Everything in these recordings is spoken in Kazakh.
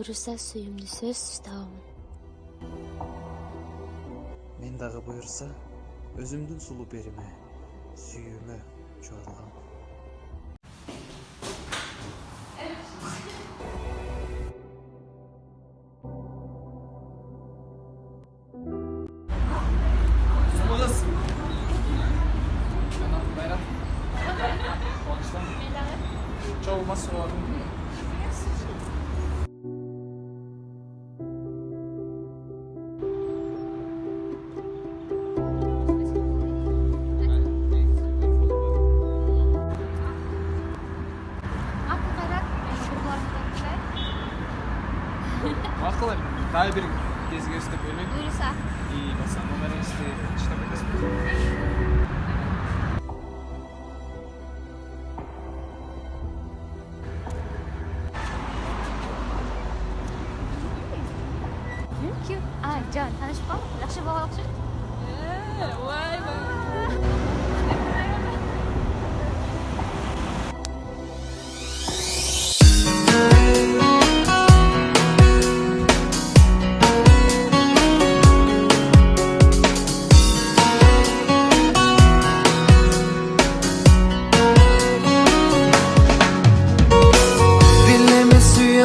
буйруса сүйүмдүү сөз табамын. Мен дагы буйруса, өзүмдүн сулуу периме, сүйүүмө жубатылгам. Сулугыз. Мен атым Байрам. Кубанычтан. Мен дагы. Чогулма сугардым. Макул эми. Дагы бир кезигиңизди бөлөйүн. Буйруса. И баса номериңизди иштеп бересизби? Ким? Жан, таанышып калдык. Жакшы бала окшойт. Ойбой.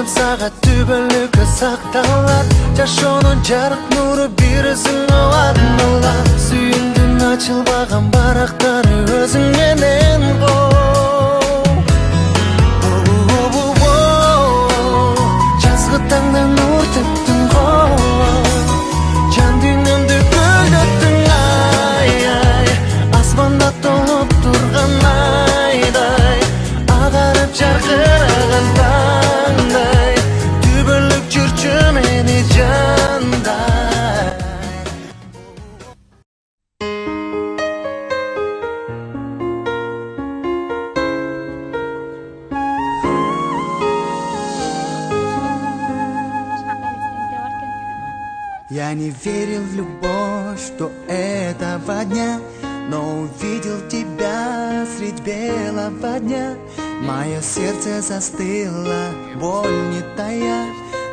Саға түбілігі сақталар Жашоның жарық нұры бір өзің алатынылар Сүйіндің açılбаған барақтары өзіңнен жазғы таңда нұр төктің жан дүниемді көгөттің ай аспанда толып тұрған айдай ағарып жарқыраған таңдай түбірлік жүрші мені жандай Я не верил в любовь до этого дня, но увидел тебя средь белого дня. Мое сердце застыло, боль не тая,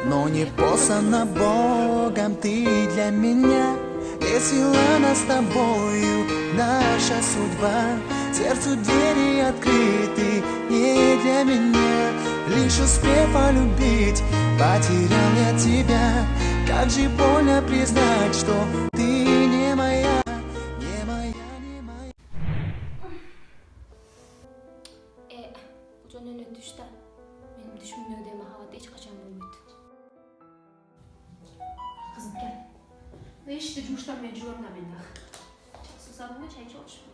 но не послана Богом ты для меня. Весела нас с тобою наша судьба, сердцу двери открыты не для меня. Лишь успев полюбить, потерял я тебя. Как же больно признать, что ты не моя, не моя, не моя. Жөнүнө түш да. Менин түшүмдөгүдөй махабат эч качан болбойт. Кызым кел. Мен ишти жумуштан менен жүрөм да мен дагы. Суу салдыңбы, чай ичип алышпы?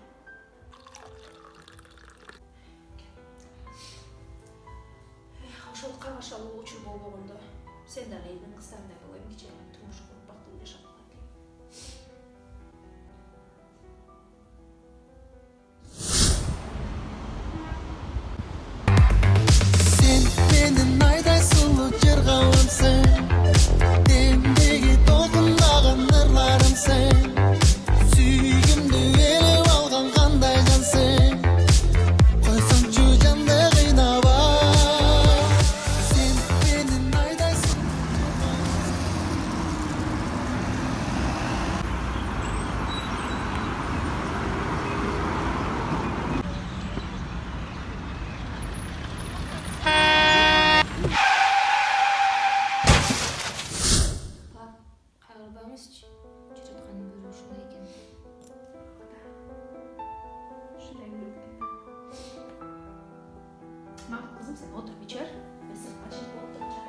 Ошол кагашалуу учур болбогондо сен дагы элдин кыздарындай болуп эмгиче турмуш куруп бактылуу жашап калган элең. Sen менин айдай сулуу жыргалымсың, демдеги толкундаган ырларымсың, сүйгүмдү ээлеп алган кандай жансың, койсоңчу жанды кыйнабай. Sen менин айдай Кайгырбаңызчы. Жараткандын көрү ушундай экен. Ушундай көрүп кетти. Макул кызым, сен отуруп ичер. Мен сыртка чыгып отуруп чай.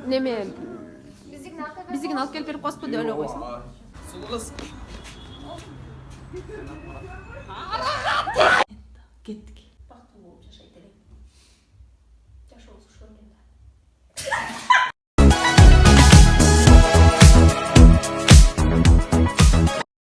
Неме биздигин алып келип берип коесузбу деп ойлой койсуң. Сулугыз. Кеттик.